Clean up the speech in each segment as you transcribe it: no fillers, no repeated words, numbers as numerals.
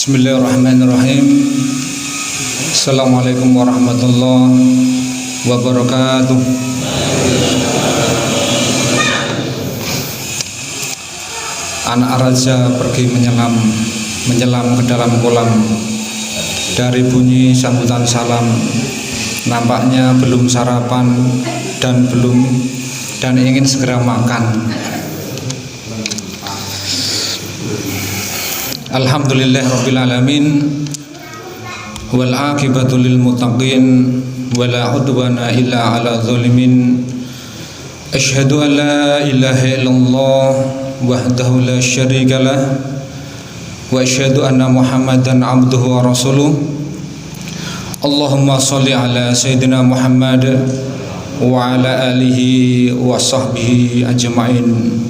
Bismillahirrahmanirrahim. Assalamualaikum warahmatullahi wabarakatuh. Anak raja pergi menyelam ke dalam kolam. Dari bunyi sambutan salam, nampaknya belum sarapan dan ingin segera makan. Alhamdulillah rabbil alamin, wal aqibatu lil muttaqin, wala udwana illa ala zalimin. Asyhadu an la ilaha illallah wahdahu la syarikalah, wa asyhadu anna Muhammadan abduhu wa rasuluh. Allahumma sholli ala sayyidina Muhammad wa ala alihi wa sahbihi ajma'in.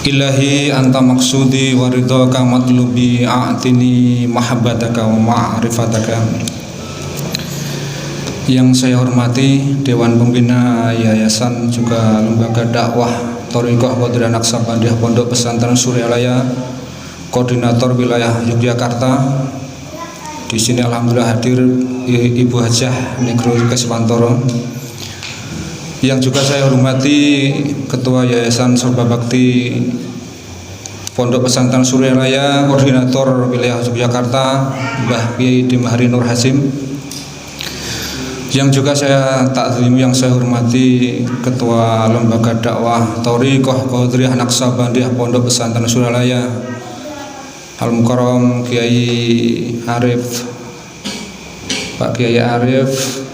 Ilahi anta maksudi wa ridhaka matlubi, a'tini mahabbataka wa ma'rifataka. Yang saya hormati Dewan Pembina Yayasan juga Lembaga Dakwah Thariqah Qadiriyah Naqsabandiyah Pondok Pesantren Suryalaya, Koordinator Wilayah Yogyakarta. Di sini alhamdulillah hadir Ibu Hajah Negro Keswantoro. Yang juga saya hormati Ketua Yayasan Sorba Bakti Pondok Pesantren Suryalaya, Koordinator Wilayah Yogyakarta, Mbah Kiai Dimahri Nur Hasim. Yang juga saya takzim, yang saya hormati Ketua Lembaga Dakwah Thariqah Qadiriyah Naqsabandiyah Pondok Pesantren Suryalaya, Al-Mukarram Kiai Arif, Pak Kiai Arif.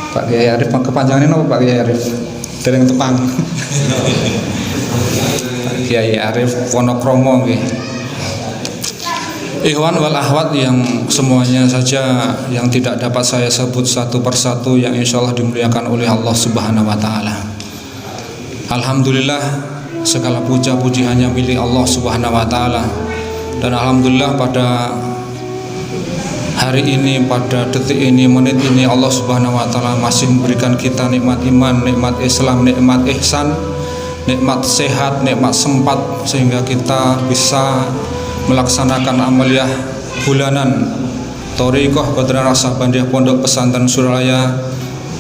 Pak Kiai Arif kepanjangannya apa Pak Kiai Arif? Dereng tepang. Pak Kiai Arif Wonokromo nggih. Ikhwan wal akhwat yang semuanya saja yang tidak dapat saya sebut satu persatu, yang insyaallah dimuliakan oleh Allah Subhanahu wa taala. Alhamdulillah, segala puja puji hanya milik Allah Subhanahu wa taala. Dan alhamdulillah pada hari ini, pada detik ini, menit ini, Allah Subhanahu wa taala masih memberikan kita nikmat iman, nikmat Islam, nikmat ihsan, nikmat sehat, nikmat sempat, sehingga kita bisa melaksanakan amaliyah bulanan Thariqah Qadiriyah Naqsabandiyah Pondok Pesantren Suryalaya,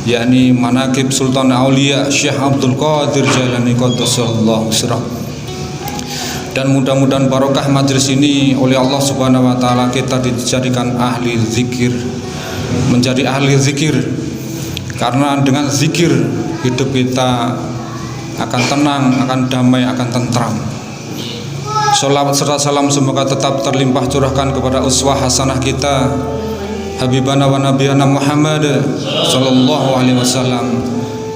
yakni Manaqib Sultan Aulia Syekh Abdul Qadir Jailani Qaddasallahu sirrah. Dan mudah-mudahan barokah majelis ini oleh Allah Subhanahu wa taala kita dijadikan ahli zikir, menjadi ahli zikir, karena dengan zikir hidup kita akan tenang, akan damai, akan tentram. Sholawat serta salam semoga tetap terlimpah curahkan kepada uswah hasanah kita Habibana wa Nabiyana Muhammad sallallahu alaihi wasallam,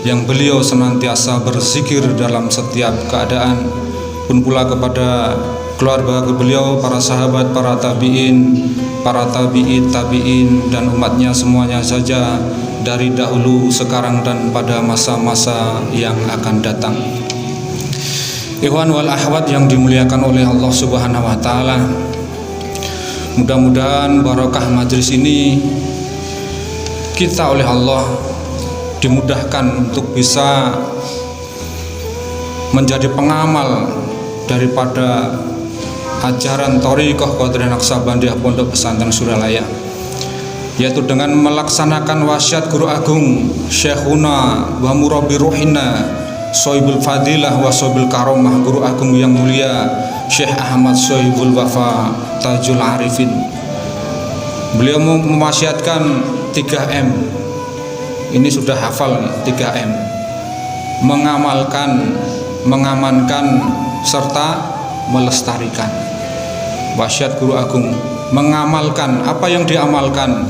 yang beliau senantiasa berzikir dalam setiap keadaan. Pun pula kepada keluarga beliau, para sahabat, para tabi'in, para tabi'in dan umatnya semuanya saja, dari dahulu, sekarang, dan pada masa-masa yang akan datang. Ikhwan wal akhwat yang dimuliakan oleh Allah Subhanahu wa taala, mudah-mudahan barokah majelis ini kita oleh Allah dimudahkan untuk bisa menjadi pengamal daripada ajaran Thariqah Qadiriyah Naqsabandiyah Pondok Pesantren Suryalaya, yaitu dengan melaksanakan wasiat Guru Agung Syekhuna wa Murabbi Ruhina Sohibul Fadilah wa Sohibul Karomah, Guru Agung yang mulia Syekh Ahmad Sohibul Wafa Tajul Arifin. Beliau mewasiatkan 3M. Ini sudah hafal nih, 3M: mengamalkan, mengamankan, serta melestarikan. Wasiat Guru Agung, mengamalkan. Apa yang diamalkan?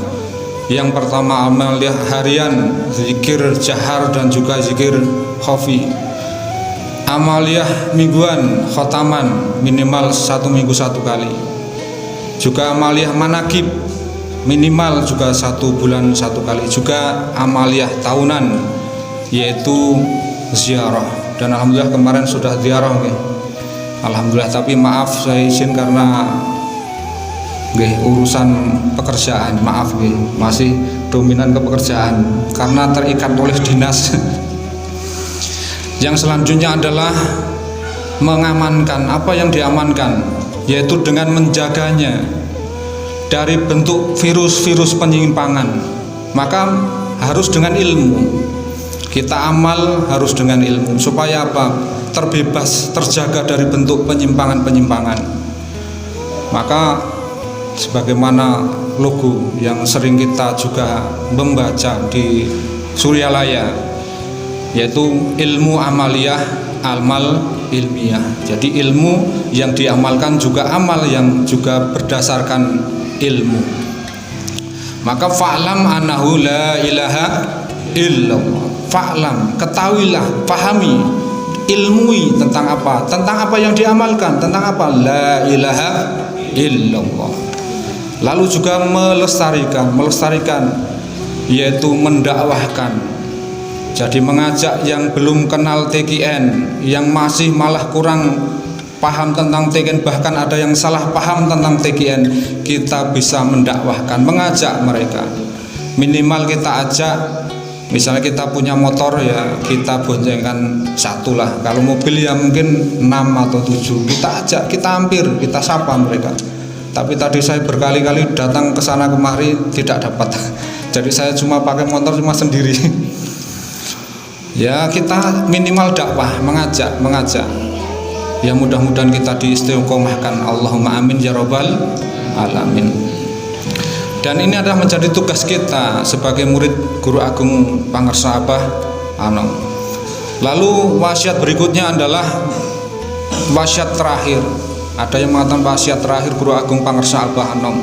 Yang pertama amaliyah harian, zikir jahar dan juga zikir khafi. Amaliyah mingguan, khotaman minimal 1 minggu 1 kali. Juga amaliyah manakib, minimal juga 1 bulan 1 kali. Juga amaliyah tahunan, yaitu ziarah. Dan alhamdulillah kemarin sudah ziarah okay. Alhamdulillah, tapi maaf saya izin karena urusan pekerjaan, maaf masih dominan ke pekerjaan karena terikat oleh dinas. Yang selanjutnya adalah mengamankan. Apa yang diamankan? yaitu dengan menjaganya dari bentuk virus-virus penyimpangan. Maka harus dengan ilmu. Kita amal harus dengan ilmu supaya apa? Terbebas, terjaga dari bentuk penyimpangan-penyimpangan. Maka sebagaimana logo yang sering kita juga membaca di Suryalaya, yaitu ilmu amaliyah, amal ilmiah. Jadi ilmu yang diamalkan juga amal yang juga berdasarkan ilmu. Maka fa'lam annahu la ilaha illallah. Fa'lam, ketahuilah, pahami, ilmui tentang apa? Tentang apa yang diamalkan, tentang apa? La ilaha illallah. Lalu juga melestarikan, yaitu mendakwahkan. Jadi mengajak yang belum kenal TKN, yang masih malah kurang paham tentang TKN, bahkan ada yang salah paham tentang TKN, kita bisa mendakwahkan, mengajak mereka. Minimal kita ajak, misalnya kita punya motor ya kita boncengkan satu lah. Kalau mobil ya mungkin 6 atau 7, kita ajak, kita hampir, kita sapa mereka. Tapi tadi saya berkali-kali datang ke sana kemari tidak dapat. Jadi saya cuma pakai motor cuma sendiri. Ya kita minimal dakwah, mengajak. Ya mudah-mudahan kita diistiqomahkan. Allahumma amin ya rabbal alamin. Dan ini adalah menjadi tugas kita sebagai murid Guru Agung Pangarsa Abah Anom. Lalu wasiat berikutnya adalah wasiat terakhir. Ada yang mengatakan wasiat terakhir Guru Agung Pangarsa Abah Anom,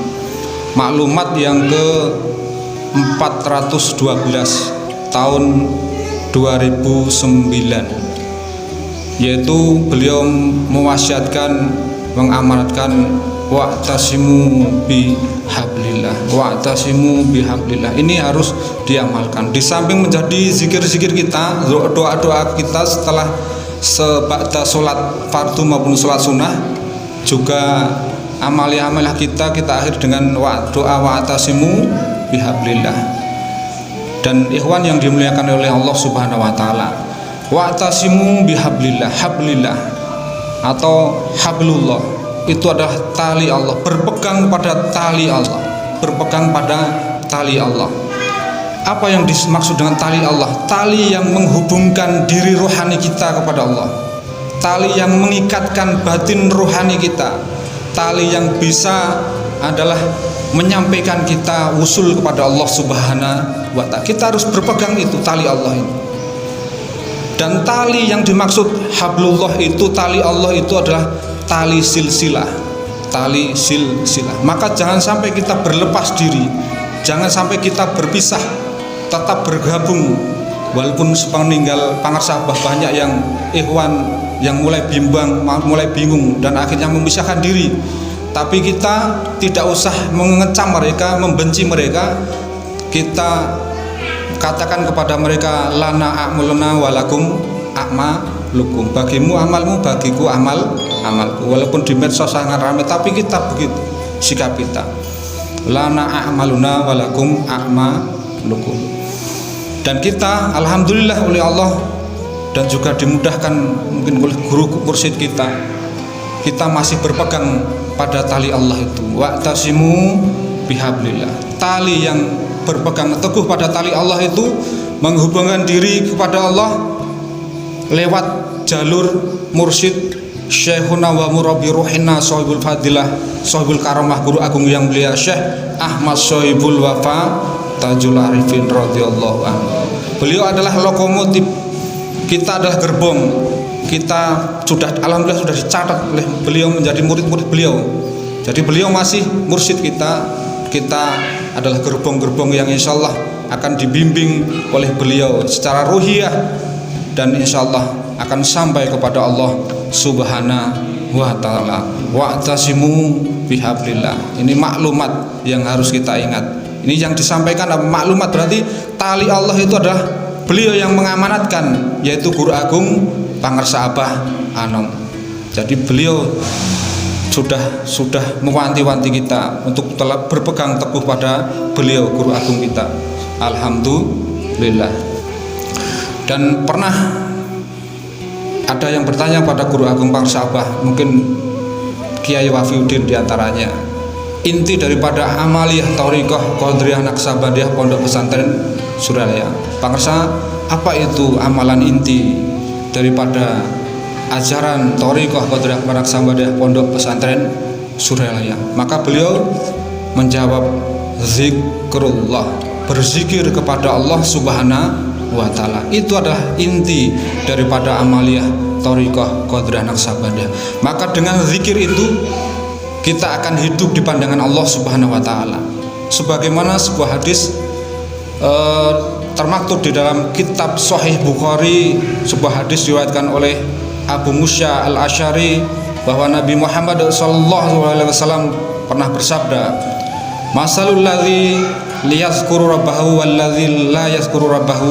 maklumat yang ke 412 tahun 2009, yaitu beliau mewasiatkan, mengamanatkan wa'tasimu bihablillah. Wa'tasimu bihablillah ini harus diamalkan. Di samping menjadi zikir-zikir kita, doa-doa kita setelah seba'da sholat fardu maupun sholat sunnah, juga amaliah-amaliah kita akhir dengan doa wa'tasimu bihablillah. Dan ikhwan yang dimuliakan oleh Allah Subhanahu wa taala, wa'tasimu bihablillah, hablillah atau hablullah itu adalah tali Allah, berpegang pada tali Allah, berpegang pada tali Allah. Apa yang dimaksud dengan tali Allah? Tali yang menghubungkan diri rohani kita kepada Allah, tali yang mengikatkan batin rohani kita, tali yang bisa adalah menyampaikan kita usul kepada Allah Subhanahu wa ta'ala. Kita harus berpegang itu tali Allah ini. Dan tali yang dimaksud hablullah itu, tali Allah itu adalah tali silsilah, tali silsilah. Maka jangan sampai kita berlepas diri, jangan sampai kita berpisah, tetap bergabung. Walaupun sepeninggal Pangarsa Abah banyak yang ikhwan yang mulai bimbang, mulai bingung dan akhirnya memisahkan diri. Tapi kita tidak usah mengecam mereka, membenci mereka. Kita katakan kepada mereka, lana a'maluna walakum a'malukum. Bagimu amalmu, bagiku amalku. Walaupun di medsos sangat ramai, tapi kita begitu sikap kita. Lana a'maluna walakum a'malukum. Dan kita alhamdulillah oleh Allah dan juga dimudahkan mungkin oleh guru mursyid kita masih berpegang pada tali Allah itu. Wa'tasimu bihablillah. Tali yang berpegang teguh pada tali Allah itu menghubungkan diri kepada Allah lewat jalur mursyid Syekhuna wa murabbi ruhina sahibul fadilah, sahibul karamah, guru agung yang mulia Syekh Ahmad Sohibul Wafa Tajul Arifin radhiyallahu anhu. Beliau adalah lokomotif, kita adalah gerbong. Kita sudah alhamdulillah sudah dicatat oleh beliau menjadi murid-murid beliau. Jadi beliau masih mursyid kita adalah gerbong-gerbong yang insya Allah akan dibimbing oleh beliau secara ruhiyah dan insya Allah akan sampai kepada Allah Subhanahu wa ta'ala. Wa'tasimu bihablillah. Ini maklumat yang harus kita ingat. Ini yang disampaikan maklumat, berarti tali Allah itu adalah beliau yang mengamanatkan, yaitu Guru Agung Pangarsa Abah Anom. Jadi beliau sudah mewanti-wanti kita untuk telah berpegang teguh pada beliau Guru Agung kita. Alhamdulillah. Dan pernah ada yang bertanya pada Guru Agung Pangarsa Abah, mungkin Kiai Wafiuddin diantaranya. Inti daripada amaliyah Thariqah Qadiriyah Naqsabandiyah Pondok Pesantren Suralaya. Pangersa, apa itu amalan inti daripada ajaran Thariqah Qadiriyah Naqsabandiyah Pondok Pesantren Suralaya? Maka beliau menjawab, zikrullah, berzikir kepada Allah Subhanahu wa Ta'ala. Itu adalah inti daripada amaliyah Thariqah Qadiriyah Naqsabandiyah. Maka dengan zikir itu kita akan hidup di pandangan Allah Subhanahu wa Ta'ala. Sebagaimana sebuah hadis termaktub di dalam kitab Sahih Bukhari, sebuah hadis diriwayatkan oleh Abu Musa Al-Asy'ari bahwa Nabi Muhammad SAW pernah bersabda, masalul ladzi liyazkuru rabbahu wal ladzi la yazkuru rabbahu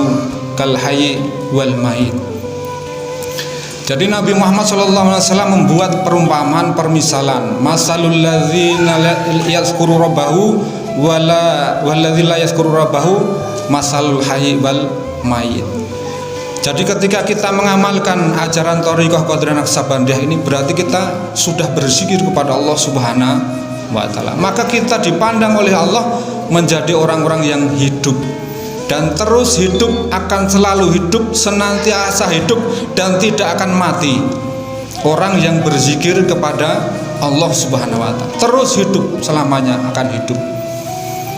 kal hayy wal mayit. Jadi Nabi Muhammad SAW membuat perumpamaan, permisalan, masalul ladzina yazkuru rabbahu wal ladzi la yazkuru rabbahu masalul hayy wal mayit. Jadi ketika kita mengamalkan ajaran Thariqah Qadiriyah Naqsabandiyah ini, berarti kita sudah berzikir kepada Allah Subhanahu wa Ta'ala. Maka kita dipandang oleh Allah menjadi orang-orang yang hidup dan terus hidup, akan selalu hidup, senantiasa hidup dan tidak akan mati. Orang yang berzikir kepada Allah Subhanahu wa Ta'ala terus hidup, selamanya akan hidup.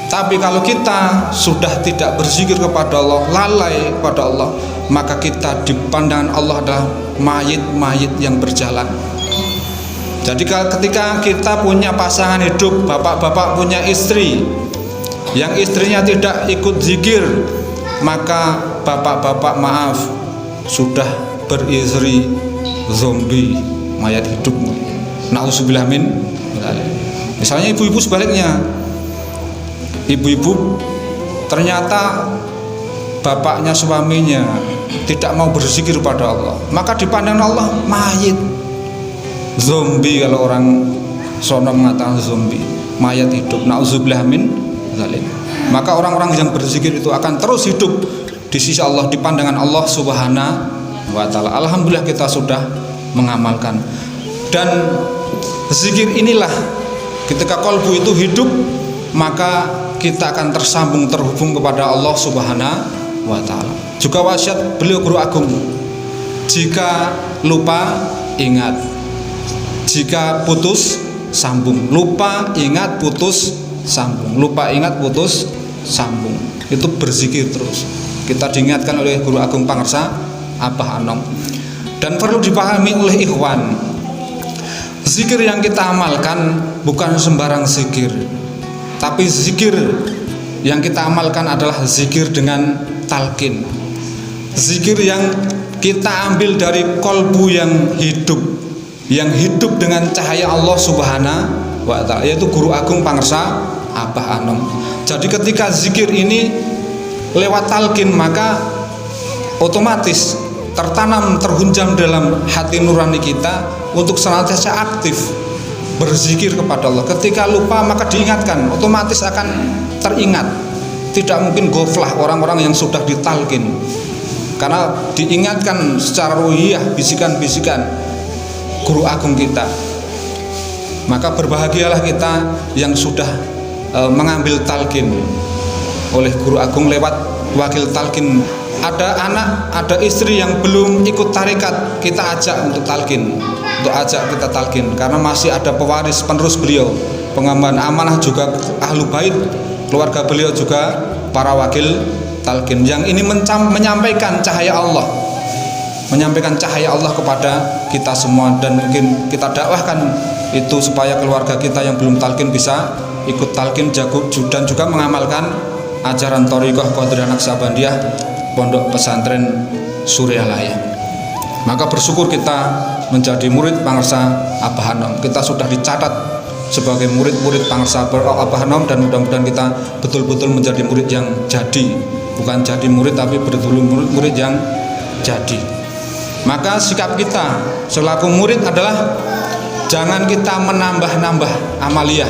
Tapi kalau kita sudah tidak berzikir kepada Allah, lalai kepada Allah, maka kita di pandangan Allah adalah mayit-mayit yang berjalan. Jadi ketika kita punya pasangan hidup, bapak-bapak punya istri, yang istrinya tidak ikut zikir, maka bapak-bapak maaf, sudah beristri zombie, mayat hidup. Na'udzubillah min dzalik. Misalnya ibu-ibu sebaliknya, ibu-ibu ternyata bapaknya, suaminya tidak mau berzikir pada Allah, maka dipandang Allah mayit, zombie. Kalau orang sono mengatakan zombie, mayat hidup. Na'udzubillah min dzalik. Maka orang-orang yang berzikir itu akan terus hidup di sisi Allah, di pandangan Allah Subhanahu wa Ta'ala. Alhamdulillah kita sudah mengamalkan. Dan zikir inilah, ketika kalbu itu hidup, maka kita akan tersambung, terhubung kepada Allah Subhanahu wa Ta'ala. Juga wasiat beliau guru agung, jika lupa ingat, jika putus sambung. Lupa ingat putus sambung, lupa ingat putus sambung. Itu berzikir terus. Kita diingatkan oleh guru agung pangersa Abah Anom. Dan perlu dipahami oleh ikhwan, zikir yang kita amalkan bukan sembarang zikir, tapi zikir yang kita amalkan adalah zikir dengan talqin. Zikir yang kita ambil dari kolbu yang hidup dengan cahaya Allah Subhanahu wa Ta'ala, yaitu guru agung pangersa Abah Anom. Jadi ketika zikir ini lewat talqin, maka otomatis tertanam, terhunjam dalam hati nurani kita untuk senantiasa aktif berzikir kepada Allah. Ketika lupa maka diingatkan, otomatis akan teringat. Tidak mungkin ghaflah orang-orang yang sudah ditalqin, karena diingatkan secara ruhiyah, bisikan-bisikan guru agung kita. Maka berbahagialah kita yang sudah mengambil talqin oleh guru agung lewat wakil talqin. Ada anak, ada istri yang belum ikut tarekat, kita ajak untuk talqin, kita talqin, karena masih ada pewaris penerus beliau, pengemban amanah juga ahlu bait, keluarga beliau juga para wakil talqin yang ini menyampaikan cahaya Allah, menyampaikan cahaya Allah kepada kita semua. Dan mungkin kita dakwahkan itu supaya keluarga kita yang belum talqin bisa ikut talqin dan juga mengamalkan ajaran Thariqah Qadiriyah Naqsabandiyah Pondok Pesantren Suralaya. Maka bersyukur kita menjadi murid pangersa Abah Anom. Kita sudah dicatat sebagai murid-murid pangersa Abah Anom, dan mudah-mudahan kita betul-betul menjadi murid yang jadi, bukan jadi murid tapi betul-betul murid yang jadi. Maka sikap kita selaku murid adalah jangan kita menambah-nambah amaliyah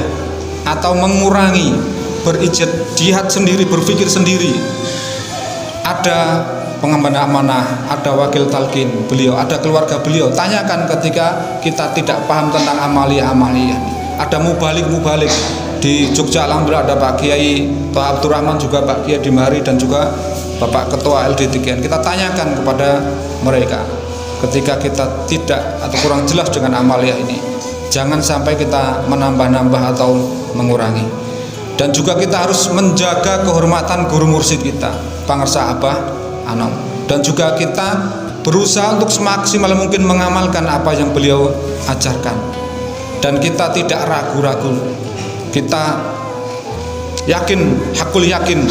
atau mengurangi, berijtihad sendiri, berpikir sendiri. Ada pengemban amanah, ada wakil talqin beliau, ada keluarga beliau. Tanyakan ketika kita tidak paham tentang amaliyah. Ada mubalik di Jogja, alhamdulillah ada Pak Kiai Toha Abdurrahman, juga Pak Kiai Dimari, dan juga Bapak Ketua LDTGN. Kita tanyakan kepada mereka ketika kita tidak atau kurang jelas dengan amaliyah ini. Jangan sampai kita menambah-nambah atau mengurangi. Dan juga kita harus menjaga kehormatan guru mursyid kita, Pangersa Abah Anom. Dan juga kita berusaha untuk semaksimal mungkin mengamalkan apa yang beliau ajarkan. Dan kita tidak ragu-ragu, kita yakin, hakul yakin,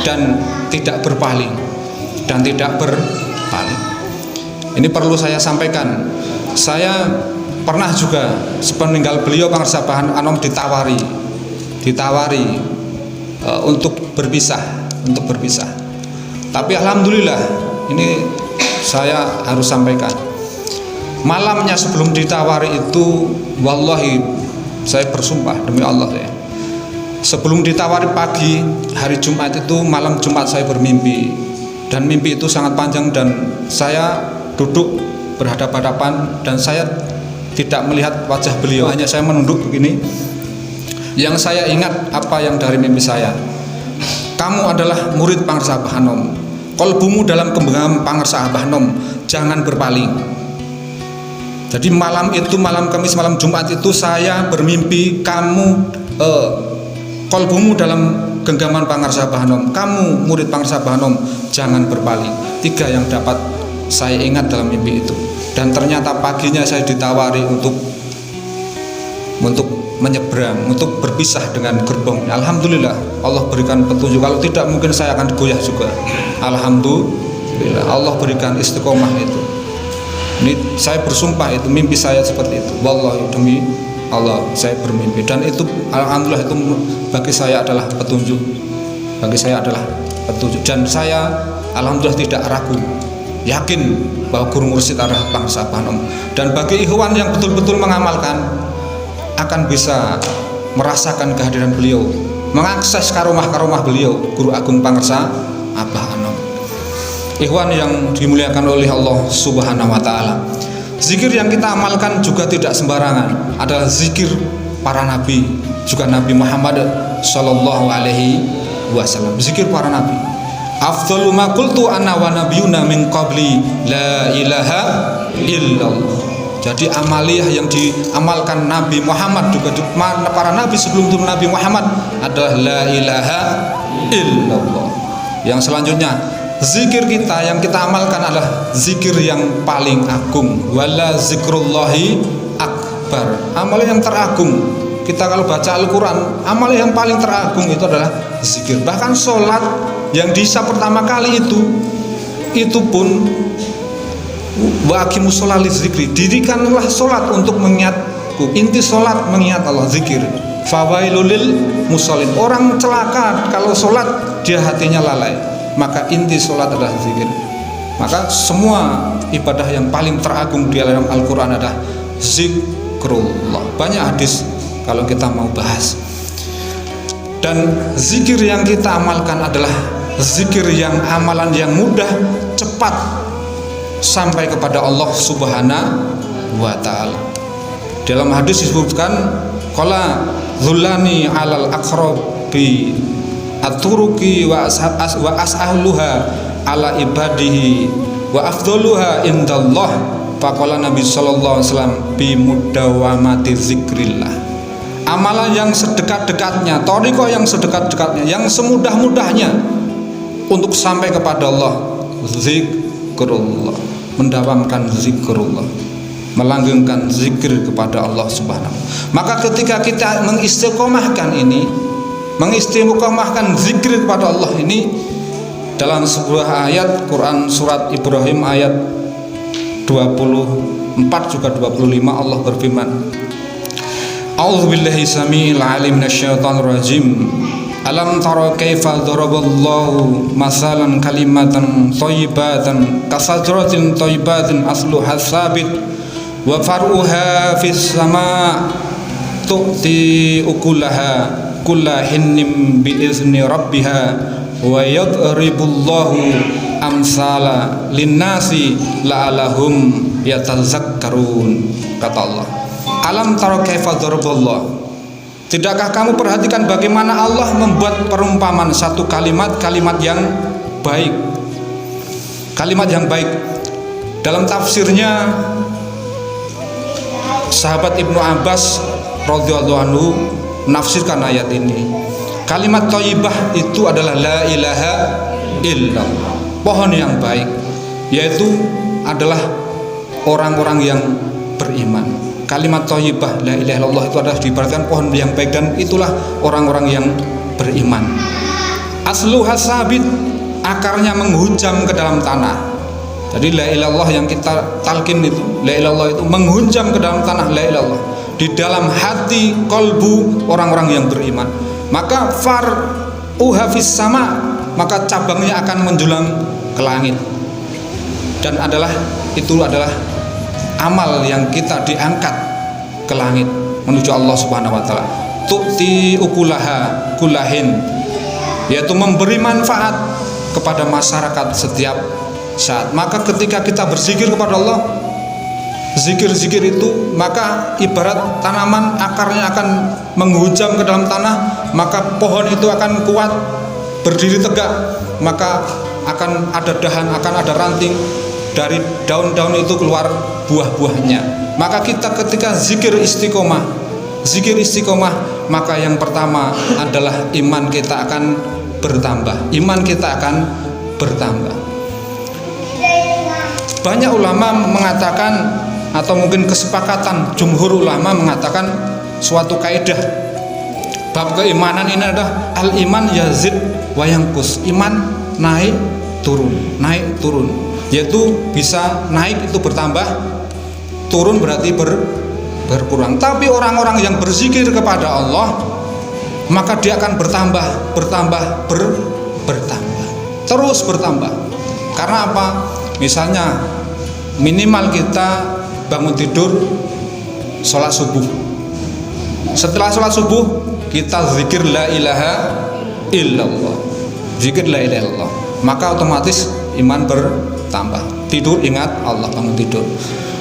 dan tidak berpaling. Ini perlu saya sampaikan. Saya pernah juga sepeninggal beliau Pangersa Abah Anom ditawari untuk berpisah. Tapi alhamdulillah, ini saya harus sampaikan, malamnya sebelum ditawari itu, wallahi saya bersumpah demi Allah ya, sebelum ditawari pagi hari Jumat itu, malam Jumat saya bermimpi, dan mimpi itu sangat panjang, dan saya duduk berhadapan-hadapan dan saya tidak melihat wajah beliau, hanya saya menunduk begini. Yang saya ingat apa yang dari mimpi saya, kamu adalah murid Pangersa Abah Anom, kolbumu dalam genggaman Pangersa Abah Anom, jangan berpaling. Jadi malam itu, malam Kamis, malam Jumat itu saya bermimpi, kamu kolbumu dalam genggaman Pangersa Abah Anom, kamu murid Pangersa Abah Anom, jangan berpaling. 3 yang dapat saya ingat dalam mimpi itu. Dan ternyata paginya saya ditawari untuk menyeberang, untuk berpisah dengan gerbong. Alhamdulillah Allah berikan petunjuk. Kalau tidak mungkin saya akan goyah juga. Alhamdulillah Allah berikan istiqomah itu. Ini saya bersumpah, itu mimpi saya seperti itu. Wallahi demi Allah saya bermimpi, dan itu alhamdulillah itu bagi saya adalah petunjuk. Dan saya alhamdulillah tidak ragu, yakin bahwa guru mursyid adalah Pangersa Abah Anom. Dan bagi ikhwan yang betul-betul mengamalkan, akan bisa merasakan kehadiran beliau, mengakses karomah-karomah beliau, Guru Agung Pangersa Abah Anom. Ikhwan yang dimuliakan oleh Allah Subhanahu wa Ta'ala, zikir yang kita amalkan juga tidak sembarangan, adalah zikir para nabi, juga Nabi Muhammad Sallallahu Alaihi Wasallam. Zikir para nabi, afdhalu ma qultu ana wa nabiyuna min qabli la ilaha illallah. Jadi amaliyah yang diamalkan Nabi Muhammad, juga para nabi sebelum itu Nabi Muhammad, adalah la ilaha illallah. Yang selanjutnya, zikir kita yang kita amalkan adalah zikir yang paling agung, wala zikrullahi akbar, amal yang teragung. Kita kalau baca Al-Quran, amal yang paling teragung itu adalah zikir. Bahkan sholat yang dihisab pertama kali itu pun wa aqimus sholata lidzikri, dirikanlah sholat untuk mengingatku. Inti sholat mengingat Allah, zikir. Fawailul lil musallin, orang celaka kalau sholat dia hatinya lalai. Maka inti sholat adalah zikir. Maka semua ibadah yang paling teragung di dalam Al-Quran adalah zikrullah. Banyak hadis kalau kita mau bahas. Dan zikir yang kita amalkan adalah zikir yang amalan yang mudah, cepat sampai kepada Allah Subhanahu wa Ta'ala. Dalam hadis disebutkan, qala dhullani alal aqrabi aturuki wa as'aluha ala ibadihi wa afdaluha indallah. Faqala Nabi sallallahu alaihi wasallam bi mudawamati zikrillah. Amalan yang sedekat-dekatnya, thariqah yang sedekat-dekatnya, yang semudah-mudahnya untuk sampai kepada Allah, zikrullah, mendawamkan zikrullah, melanggengkan zikir kepada Allah Subhanahu. Maka ketika kita mengistiqomahkan zikir kepada Allah ini, dalam sebuah ayat Quran surat Ibrahim ayat 24 juga 25 Allah berfirman, A'udzubillahi samiil alim minasyaitonir rajim. Alam tara kaifa daraballahu masalan kalimatan thayyibatan kasajratin thayyibatin asluha tsabit wa far'uha fis sama' tu'ti ukulaha kullahinnim bi izni rabbiha wa yadribullahu amsala linnasi la'alahum yatazakkarun. Kata Allah, alam tara kaifa daraballah. Tidakkah kamu perhatikan bagaimana Allah membuat perumpamaan satu kalimat yang baik. Kalimat yang baik. Dalam tafsirnya sahabat Ibnu Abbas radhiyallahu anhu menafsirkan ayat ini. Kalimat thayyibah itu adalah la ilaha illallah. Pohon yang baik, yaitu adalah orang-orang yang beriman. Kalimat thayyibah la ilaha illallah itu adalah diibaratkan pohon yang baik, dan itulah orang-orang yang beriman. Asluha sabit, akarnya menghunjam ke dalam tanah. Jadi la ilallah yang kita talkin itu, la ilallah itu menghunjam ke dalam tanah la ilallah, di dalam hati kolbu orang-orang yang beriman. Maka far'uha fis sama, maka cabangnya akan menjulang ke langit. Dan itu adalah amal yang kita diangkat ke langit menuju Allah Subhanahu wa taala. Tu'ti ukulaha kulahin, yaitu memberi manfaat kepada masyarakat setiap saat. Maka ketika kita berzikir kepada Allah, zikir-zikir itu, maka ibarat tanaman akarnya akan menghujam ke dalam tanah, maka pohon itu akan kuat berdiri tegak, maka akan ada dahan, akan ada ranting, dari daun-daun itu keluar buah-buahnya. Maka kita ketika zikir istiqomah, maka yang pertama adalah iman kita akan bertambah. Banyak ulama mengatakan, atau mungkin kesepakatan jumhur ulama mengatakan suatu kaidah bab keimanan ini adalah al iman yazid wa yanqus. Iman naik turun, yaitu bisa naik itu bertambah, turun berarti berkurang. Tapi orang-orang yang berzikir kepada Allah, maka dia akan bertambah, terus bertambah. Karena apa? Misalnya minimal kita bangun tidur, sholat subuh. Setelah sholat subuh kita zikir la ilaha illallah, maka otomatis iman bertambah. Tidur ingat Allah, bangun tidur.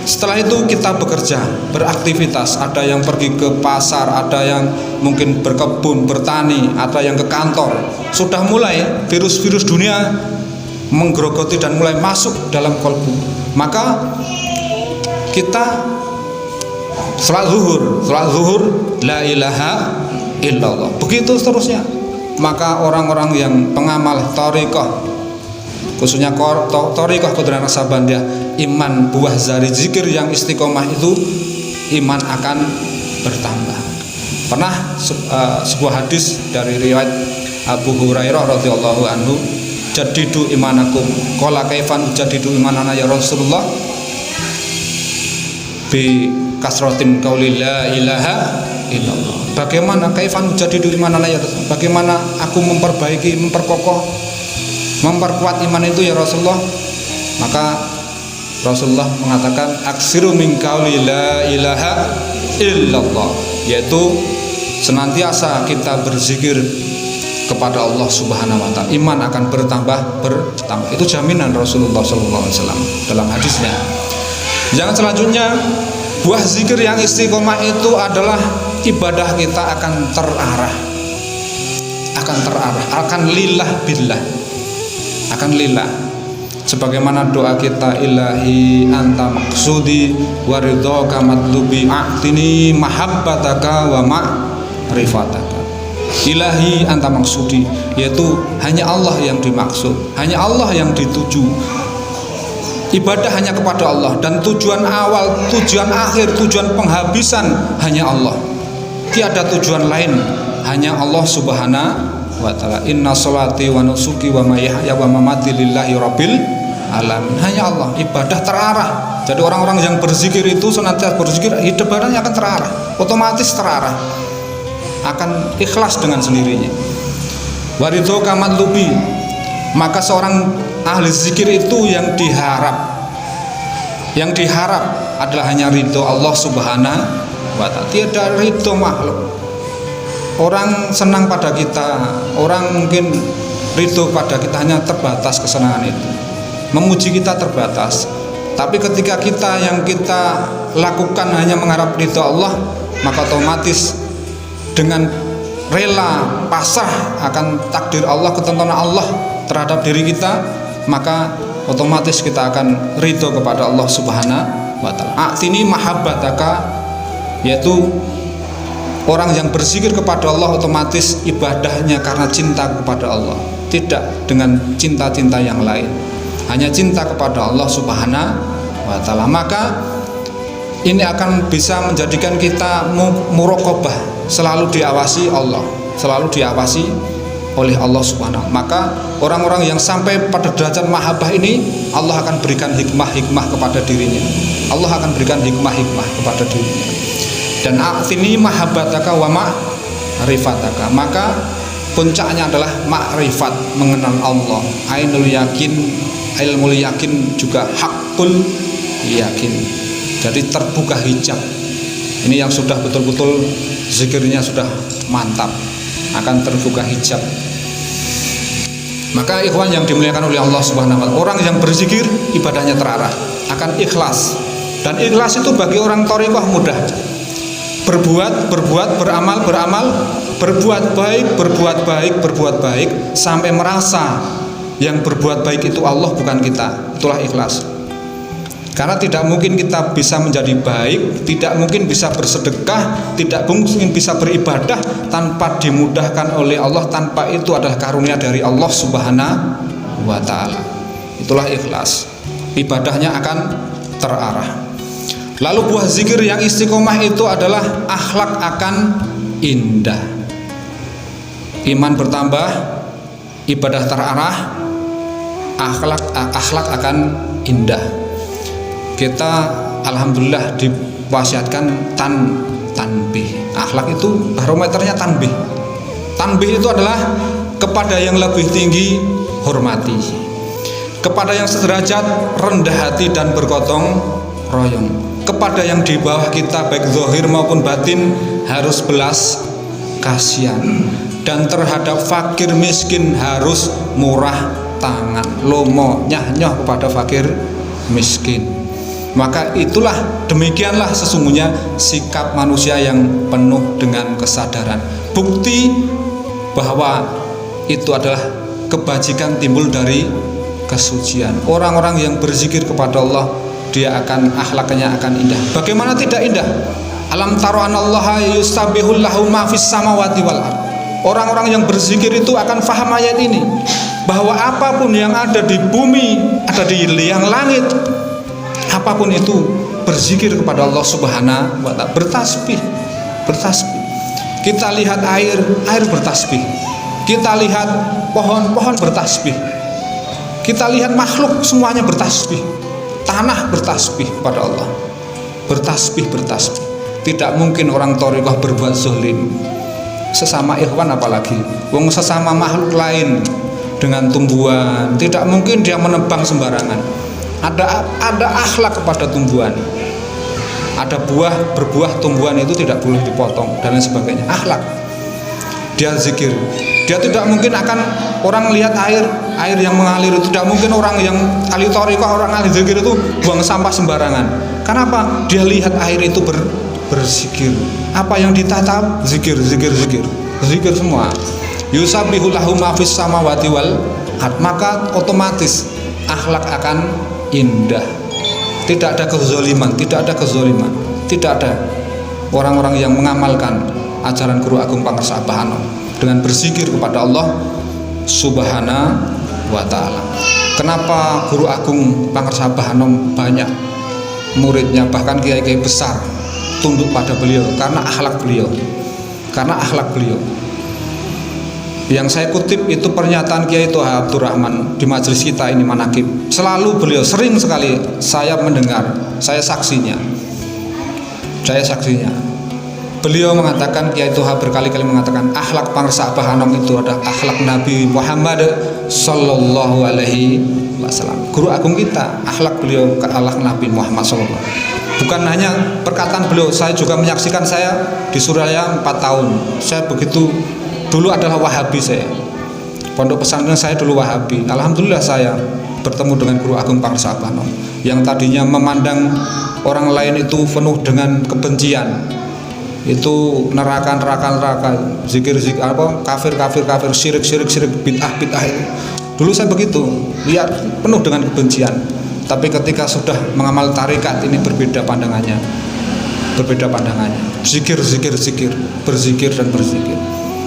Setelah itu kita bekerja, beraktivitas. Ada yang pergi ke pasar, ada yang mungkin berkebun, bertani, ada yang ke kantor. Sudah mulai virus-virus dunia menggerogoti dan mulai masuk dalam kolbu. Maka kita sholat zuhur la ilaha illallah, begitu seterusnya. Maka orang-orang yang pengamal thariqah, khususnya thariqah Qadiriyah Naksabandiyah, iman buah dari zikir yang istiqomah itu, iman akan bertambah. Pernah sebuah hadis dari riwayat Abu Hurairah radhiyallahu anhu, jadidu imanakum, qala kaifan jadidu imanana ya Rasulullah, bi kasratin qauli la ilaha illallah. Bagaimana kaifan jadidu imanana ya Rasulullah, bagaimana aku memperbaiki, memperkuat iman itu ya Rasulullah? Maka Rasulullah mengatakan aksiru min qauli la ilaha illallah, yaitu senantiasa kita berzikir kepada Allah Subhanahu wa taala, iman akan bertambah. Itu jaminan Rasulullah sallallahu alaihi wasallam dalam hadisnya. Yang selanjutnya, buah zikir yang istiqomah itu adalah ibadah kita akan terarah, akan lillah billah, akan lillah. Sebagaimana doa kita, ilahi anta maksudi waridhoka matlubi a'tini mahabbataka wa ma'rifataka. Ilahi anta maksudi, yaitu hanya Allah yang dimaksud, hanya Allah yang dituju. Ibadah hanya kepada Allah, dan tujuan awal, tujuan akhir, tujuan penghabisan hanya Allah. Tiada tujuan lain, hanya Allah Subhanahu wa taala. Inna sholati wa nusuki wa mahyaya wa mamati lillahi rabbil alamin. Hanya Allah, ibadah terarah. Jadi orang-orang yang berzikir itu senantiasa berzikir, hidup badannya akan terarah, otomatis terarah, akan ikhlas dengan sendirinya. Waridhoka matlubi, maka seorang ahli zikir itu yang diharap adalah hanya ridho Allah Subhanahu wa ta'ala. Tiada ridho makhluk. Orang senang pada kita, orang mungkin ridho pada kita, hanya terbatas kesenangan itu. memuji kita terbatas. Tapi ketika yang kita lakukan hanya mengharap ridha Allah, maka otomatis dengan rela pasrah akan takdir Allah, ketentuan Allah terhadap diri kita, maka otomatis kita akan ridho kepada Allah Subhanahu wa ta'ala. Atini mahabbataka, yaitu orang yang berzikir kepada Allah otomatis ibadahnya karena cinta kepada Allah, tidak dengan cinta-cinta yang lain, hanya cinta kepada Allah Subhanahu wa ta'ala. Maka ini akan bisa menjadikan kita muraqabah, selalu diawasi Allah, selalu diawasi oleh Allah Subhanahu. Maka orang-orang yang sampai pada derajat mahabbah ini, Allah akan berikan hikmah-hikmah kepada dirinya. Allah akan berikan hikmah-hikmah kepada dirinya. Dan atini mahabbataka wa ma'rifataka, maka puncaknya adalah makrifat, mengenal Allah. Ainul yakin, ilmul yakin juga hakul yakin. Jadi terbuka hijab. Ini yang sudah betul-betul zikirnya sudah mantap, akan terbuka hijab. Maka ikhwan yang dimuliakan oleh Allah Subhanahu wa ta'ala, orang yang berzikir ibadahnya terarah, akan ikhlas. Dan ikhlas itu bagi orang thariqah mudah. Berbuat, beramal, berbuat baik sampai merasa yang berbuat baik itu Allah, bukan kita. Itulah ikhlas. Karena tidak mungkin kita bisa menjadi baik, tidak mungkin bisa bersedekah, tidak mungkin bisa beribadah tanpa dimudahkan oleh Allah, tanpa itu adalah karunia dari Allah Subhanahu wa ta'ala. Itulah ikhlas. Ibadahnya akan terarah. Lalu buah zikir yang istiqomah itu adalah akhlak akan indah. Iman bertambah, ibadah terarah, akhlak akan indah. Kita alhamdulillah diwasiatkan tanbih. Akhlak itu barometernya tanbih. Tanbih itu adalah kepada yang lebih tinggi hormati, kepada yang sederajat rendah hati dan bergotong royong, kepada yang di bawah kita baik zahir maupun batin harus belas kasihan, dan terhadap fakir miskin harus murah tangan, lomo nyah-nyoh kepada fakir miskin. Maka itulah, demikianlah sesungguhnya sikap manusia yang penuh dengan kesadaran. Bukti bahwa itu adalah kebajikan timbul dari kesucian. Orang-orang yang berzikir kepada Allah, dia akan akhlaknya akan indah. Bagaimana tidak indah? Alam taro anallaha yusabihul lahu ma fis samawati wal ard. Orang-orang yang berzikir itu akan faham ayat ini, bahwa apapun yang ada di bumi, ada di liang langit, apapun itu berzikir kepada Allah Subhanahu wa ta'ala, bertasbih. Kita lihat air bertasbih. Kita lihat pohon bertasbih. Kita lihat makhluk semuanya bertasbih. Tanah bertasbih kepada Allah. Bertasbih. Tidak mungkin orang thariqah berbuat zalim sesama ikhwan, apalagi wong sesama makhluk lain dengan tumbuhan. Tidak mungkin dia menebang sembarangan. Ada akhlak kepada tumbuhan. Ada berbuah tumbuhan itu tidak boleh dipotong dan lain sebagainya. Akhlak. Dia zikir. Dia tidak mungkin akan orang lihat air yang mengalir itu, tidak mungkin orang yang ahli thariqah, orang ahli zikir itu buang sampah sembarangan. Kenapa? Dia lihat air itu berzikir. Apa yang ditatap? Zikir semua. Yusabbihu lahu ma fis samawati wal ard. Maka otomatis akhlak akan indah. Tidak ada kezaliman, tidak ada orang-orang yang mengamalkan ajaran Guru Agung Pangersaan Bahanom dengan berzikir kepada Allah Subhanahu wa ta'ala. Kenapa Guru Agung Pangersaan Bahanom banyak muridnya, bahkan kiai-kiai besar tunduk pada beliau? Karena akhlak beliau. Yang saya kutip itu pernyataan Kiai Toha Abdurrahman di majelis kita ini manakib. Selalu beliau, sering sekali saya mendengar, saya saksinya. Beliau mengatakan, Kiai Toha berkali-kali mengatakan, akhlak Pangersaan Bahanom itu adalah akhlak Nabi Muhammad Sallallahu Alaihi Wasallam. Guru Agung kita, akhlak beliau akhlak Nabi Muhammad Sallallahu. Bukan hanya perkataan beliau, saya juga menyaksikan. Saya di Surabaya 4 tahun. Saya begitu. Dulu adalah Wahabi saya. Pondok pesantren saya dulu Wahabi. Alhamdulillah saya bertemu dengan Guru Agung Pangsah Banom yang tadinya memandang orang lain itu penuh dengan kebencian, itu neraka, zikir apa, kafir, syirik, bid'ah itu. Dulu saya begitu, lihat penuh dengan kebencian. Tapi ketika sudah mengamal tarekat ini berbeda pandangannya. Zikir, berzikir dan berzikir.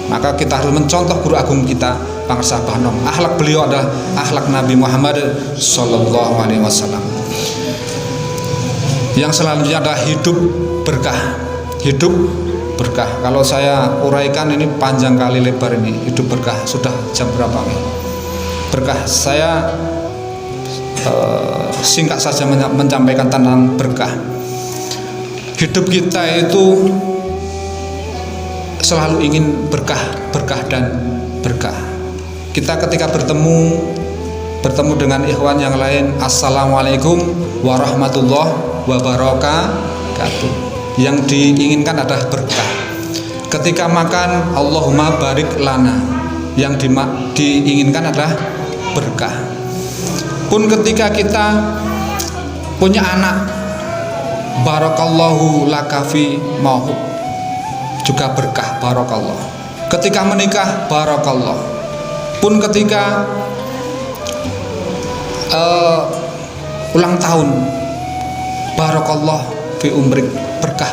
Maka kita harus mencontoh Guru Agung kita Pangsah Banom. Akhlak beliau adalah akhlak Nabi Muhammad Sallallahu Alaihi Wasallam. Yang selanjutnya adalah hidup berkah. Hidup berkah. Kalau saya uraikan ini panjang kali lebar ini. Hidup berkah. Sudah jam berapa nih? Berkah. Saya singkat saja menyampaikan tentang berkah. Hidup kita itu selalu ingin berkah dan berkah. Kita ketika bertemu dengan ikhwan yang lain, assalamualaikum warahmatullahi wabarakatuh. Yang diinginkan adalah berkah. Ketika makan, Allahumma barik lana. Yang diinginkan adalah berkah. Pun ketika kita punya anak, barakallahu laka fi mahub, juga berkah, barakallah. Ketika menikah, barakallah. Pun ketika ulang tahun, barakallah fi umrik, berkah.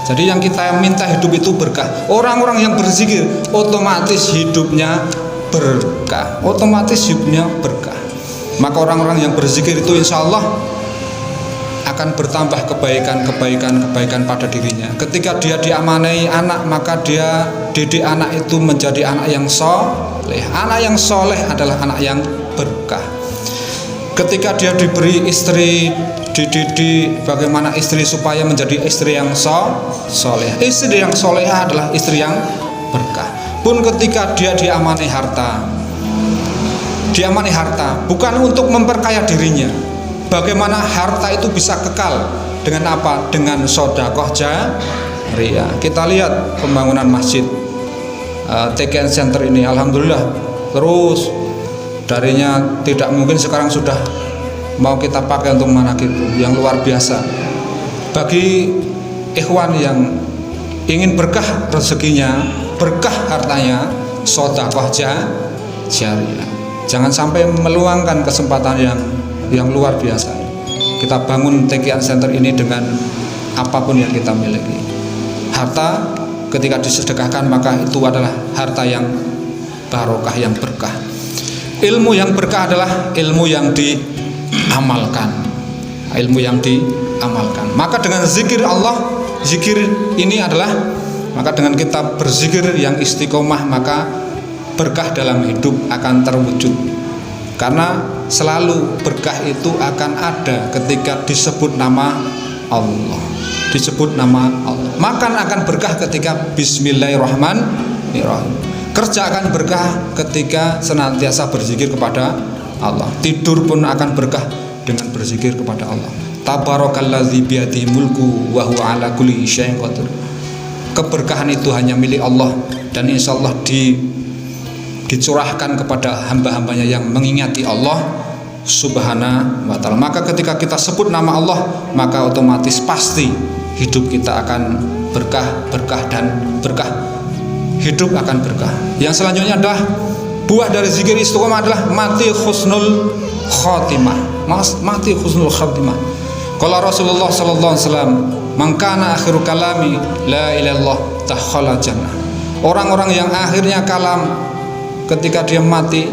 Jadi yang kita minta hidup itu berkah. Orang-orang yang berzikir otomatis hidupnya berkah, Maka orang-orang yang berzikir itu insya Allah akan bertambah kebaikan pada dirinya. Ketika dia diamanai anak, maka dia didik anak itu menjadi anak yang soleh. Anak yang soleh adalah anak yang berkah. Ketika dia diberi istri, dididik bagaimana istri supaya menjadi istri yang soleh. Istri yang soleh adalah istri yang berkah. Pun ketika dia diamani harta bukan untuk memperkaya dirinya. Bagaimana harta itu bisa kekal? Dengan apa? Dengan sedekah jariyah. Kita lihat pembangunan masjid TKN Center ini, alhamdulillah terus darinya tidak mungkin sekarang sudah mau kita pakai untuk manakib yang luar biasa. Bagi ikhwan yang ingin berkah rezekinya, berkah hartanya, sedekah jariyah. Jangan sampai meluangkan kesempatan yang luar biasa. Kita bangun TKN Center ini dengan apapun yang kita miliki. Harta ketika disedekahkan maka itu adalah harta yang barokah, yang berkah. Ilmu yang berkah adalah ilmu yang diamalkan. Maka dengan zikir Allah, zikir ini adalah, maka dengan kita berzikir yang istiqomah, maka berkah dalam hidup akan terwujud. Karena selalu berkah itu akan ada ketika disebut nama Allah. Makan akan berkah ketika bismillahirrahmanirrahim. Kerja akan berkah ketika senantiasa berzikir kepada Allah. Tidur pun akan berkah dengan berzikir kepada Allah. Tabarakalladzi biyadihi mulku wa huwa ala kulli syai'in qadir. Keberkahan itu hanya milik Allah dan insyaallah dicurahkan kepada hamba-hambanya yang mengingati Allah Subhanahu wa ta'ala. Maka ketika kita sebut nama Allah, maka otomatis pasti hidup kita akan berkah dan berkah. Hidup akan berkah. Yang selanjutnya adalah buah dari zikir istiqomah adalah mati husnul khatimah. Kalau Rasulullah sallallahu alaihi wasallam, "Man kana akhiru kalami la ilaha illallah dakhala jannah." Orang-orang yang akhirnya kalam ketika dia mati,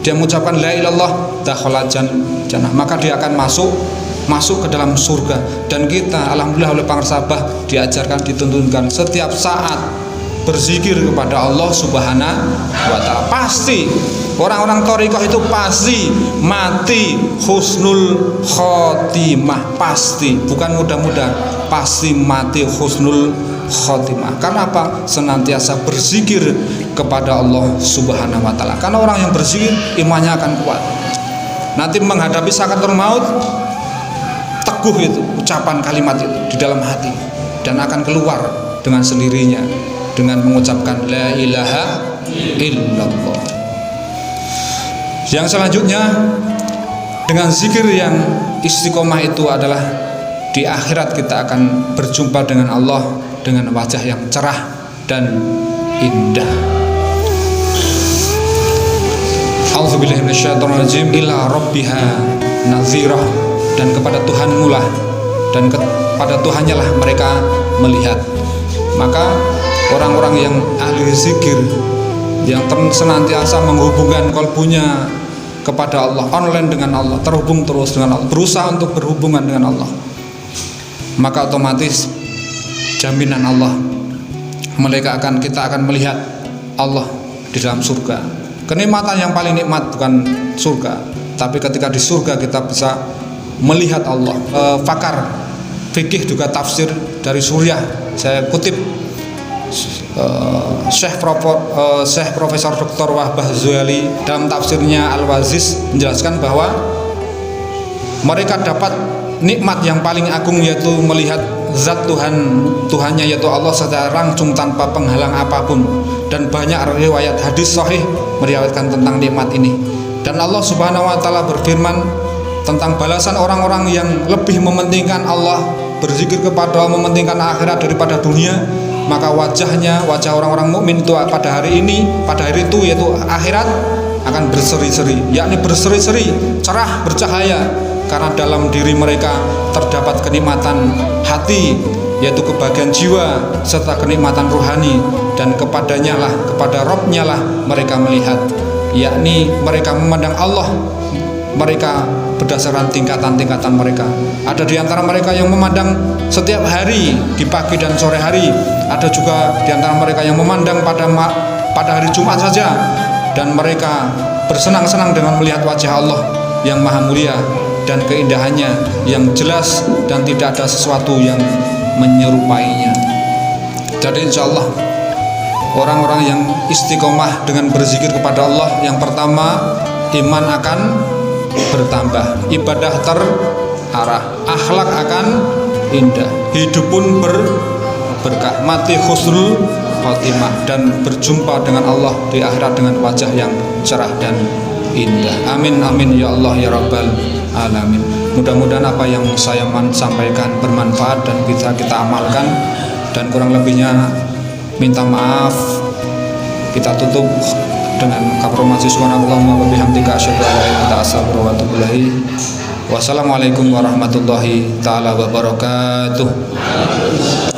dia mengucapkan la ilallah dakhala jannah, maka dia akan masuk ke dalam surga. Dan kita alhamdulillah oleh Pangsabah diajarkan, dituntunkan setiap saat berzikir kepada Allah Subhanahu wa ta'ala. Pasti orang-orang thariqah itu pasti mati husnul khotimah, pasti, bukan mudah-mudahan, pasti mati husnul khotimah. Karena apa? Senantiasa berzikir kepada Allah Subhanahu wa ta'ala. Karena orang yang berzikir imannya akan kuat. Nanti menghadapi sakaratul maut, teguh itu ucapan kalimat itu di dalam hati dan akan keluar dengan sendirinya dengan mengucapkan la ilaha illallah. Yang selanjutnya Dengan zikir yang istiqomah itu adalah di akhirat kita akan berjumpa dengan Allah dengan wajah yang cerah dan indah. A'udzubillahi minasyaitonirrajim. Ila rabbiha nazirah, dan kepada Tuhanmu lah, dan kepada Tuhannya lah mereka melihat. Maka orang-orang yang ahli zikir, yang senantiasa menghubungkan kalbunya kepada Allah, online dengan Allah, terhubung terus dengan Allah, berusaha untuk berhubungan dengan Allah, maka otomatis jaminan Allah, kita akan melihat Allah di dalam surga. Kenikmatan yang paling nikmat bukan surga, tapi ketika di surga kita bisa melihat Allah. Pakar fikih juga tafsir dari Suriah, saya kutip Syekh Profesor Dr. Wahbah Zuhaili dalam tafsirnya Al-Waziz menjelaskan bahwa mereka dapat nikmat yang paling agung, yaitu melihat zat Tuhannya yaitu Allah secara langsung tanpa penghalang apapun. Dan banyak riwayat hadis sahih meriwayatkan tentang nikmat ini. Dan Allah Subhanahu wa taala berfirman tentang balasan orang-orang yang lebih mementingkan Allah, berzikir kepada Allah, mementingkan akhirat daripada dunia. Maka wajah orang-orang mukmin itu pada hari itu yaitu akhirat akan berseri-seri, yakni berseri-seri, cerah, bercahaya, karena dalam diri mereka terdapat kenikmatan hati, yaitu kebahagiaan jiwa serta kenikmatan rohani, dan kepadanya lah, kepada Rabb-nya lah mereka melihat, yakni mereka memandang Allah. Mereka berdasarkan tingkatan-tingkatan mereka. Ada di antara mereka yang memandang setiap hari di pagi dan sore hari. Ada juga di antara mereka yang memandang pada hari Jumat saja. Dan mereka bersenang-senang dengan melihat wajah Allah yang maha mulia dan keindahannya yang jelas dan tidak ada sesuatu yang menyerupainya. Jadi insya Allah orang-orang yang istiqomah dengan berzikir kepada Allah, yang pertama, iman akan bertambah, ibadah terarah, akhlak akan indah, hidup pun berkah, mati husnul khotimah, dan berjumpa dengan Allah di akhirat dengan wajah yang cerah dan indah. Amin amin ya Allah ya Rabbal alamin. Mudah-mudahan apa yang saya sampaikan bermanfaat dan bisa kita amalkan, dan kurang lebihnya minta maaf. Kita tutup dengan kapromasi subhanallahumma wa bihamdika asyhadu an la ilaha illa anta astaghfiruka wa atubu ilaik. Wassalamualaikum warahmatullahi taala wabarakatuh. Amin.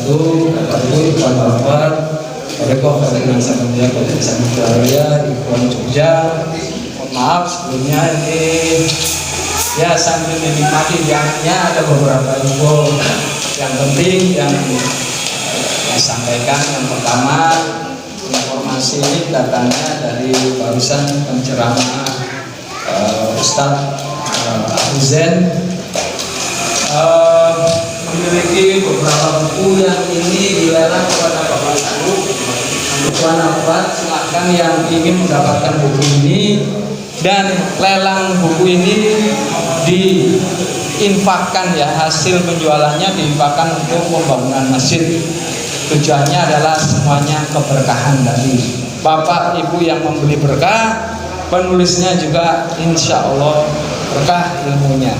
wabarakatuh. Bapak Ibu, Ikhwan Bapak, Waalaikumsalam warahmatullahi wabarakatuh. Ikhwan Jogja, mohon maaf sebelumnya ini ya sambil menikmati diannya ada beberapa info yang penting yang disampaikan. Yang pertama, informasi ini datangnya dari barusan penceramah Ustadz Abu Zen memiliki beberapa buku yang ini dilelang kepada Bapak Ibu. Tuan Ahmad, silakan yang ingin mendapatkan buku ini, dan lelang buku ini diinfakkan ya, hasil penjualannya diinfakkan untuk pembangunan masjid. Tujuannya adalah semuanya keberkahan dari Bapak Ibu yang membeli berkah, penulisnya juga insya Allah berkah ilmunya.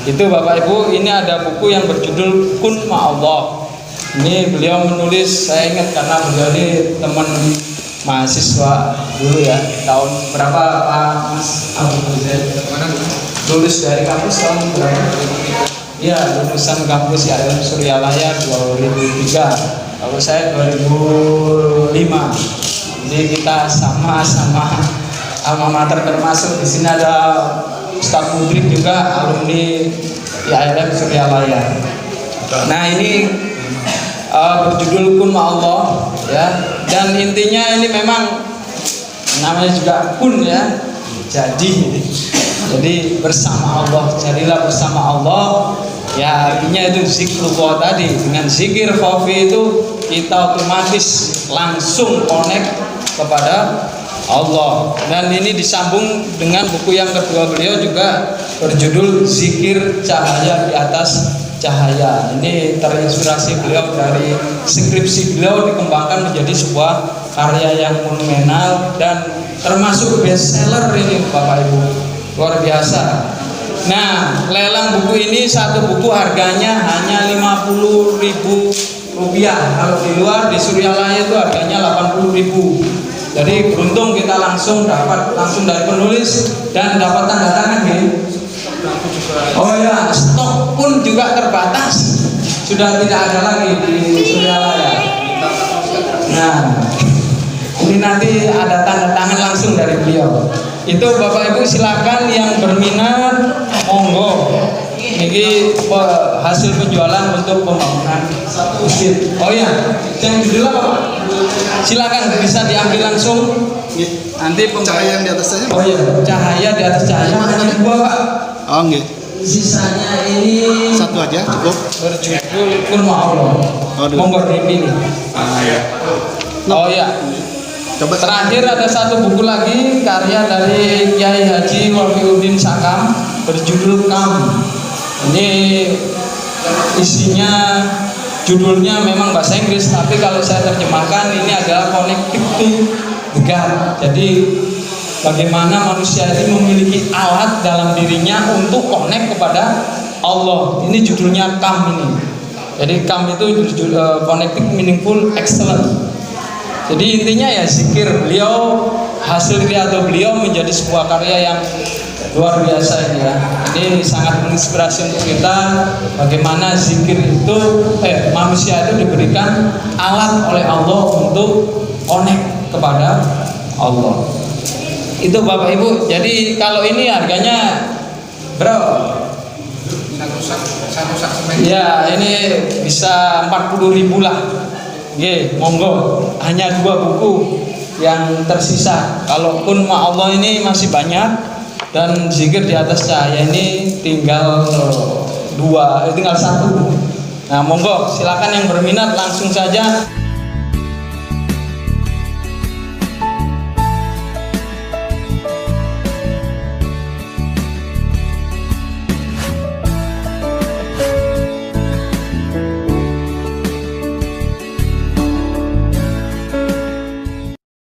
Itu Bapak Ibu, ini ada buku yang berjudul Kun Ma'allah. Ini beliau menulis, saya ingat karena beliau ini teman mahasiswa dulu ya, tahun berapa Pak Mas Abu Zaid? Lulus dari kampus tahun berapa? Ya, lulusan kampus ya Suryalaya 2003. Kalau saya 2005. Jadi kita sama-sama alma mater, termasuk di sini ada Ustadz Mudrik juga alumni IAIN Suryalaya. Nah ini berjudul Kun Ma'allah ya, dan intinya ini memang namanya juga kun ya, jadi bersama Allah, jadilah bersama Allah ya, artinya itu zikrullah tadi. Dengan zikir khafi itu kita otomatis langsung connect kepada Allah. Dan ini disambung dengan buku yang kedua beliau juga berjudul Zikir Cahaya di Atas Cahaya. Ini terinspirasi beliau dari skripsi beliau dikembangkan menjadi sebuah karya yang monumental dan termasuk bestseller ini Bapak Ibu, luar biasa. Nah, lelang buku ini satu buku harganya hanya Rp50.000. Kalau di luar di Suryalaya itu harganya Rp80.000. Jadi beruntung kita langsung dapat langsung dari penulis dan dapat tanda tangan ya. Oh ya, stok pun juga terbatas, sudah tidak ada lagi di Suryalaya. Nah, ini nanti ada tanda tangan langsung dari beliau. Itu Bapak Ibu silakan yang berminat monggo. Ini hasil penjualan untuk pembangunan masjid. Oh ya, yang judul apa Pak? Silakan bisa diambil langsung. Nanti cahaya yang di atas cahaya. Oh iya, cahaya di atas cahaya. Hanya dua Pak. Oh nggih. Sisanya ini satu aja cukup. Berjudul Kun Ma'allah. Monggo dipilih. Oh ya. Coba. Terakhir ada satu buku lagi karya dari Kiai Haji Wafiuddin Sakam berjudul Kam. Ini isinya judulnya memang bahasa Inggris, tapi kalau saya terjemahkan ini adalah connected to the God. Jadi bagaimana manusia ini memiliki alat dalam dirinya untuk connect kepada Allah. Ini judulnya Kam ini. Jadi Kam itu connected, meaningful, excellent. Jadi intinya ya zikir beliau, hasil kreatif beliau menjadi sebuah karya yang luar biasa ini ya. Ini sangat menginspirasi untuk kita bagaimana zikir itu manusia itu diberikan alat oleh Allah untuk connect kepada Allah. Itu Bapak Ibu. Jadi kalau ini harganya berapa? Ya ini bisa 40.000 lah. Oke, monggo. Hanya dua buku yang tersisa. Kalaupun Allah ini masih banyak, dan zikir di atas cahaya ini tinggal tinggal satu. Nah, monggo silakan yang berminat langsung saja.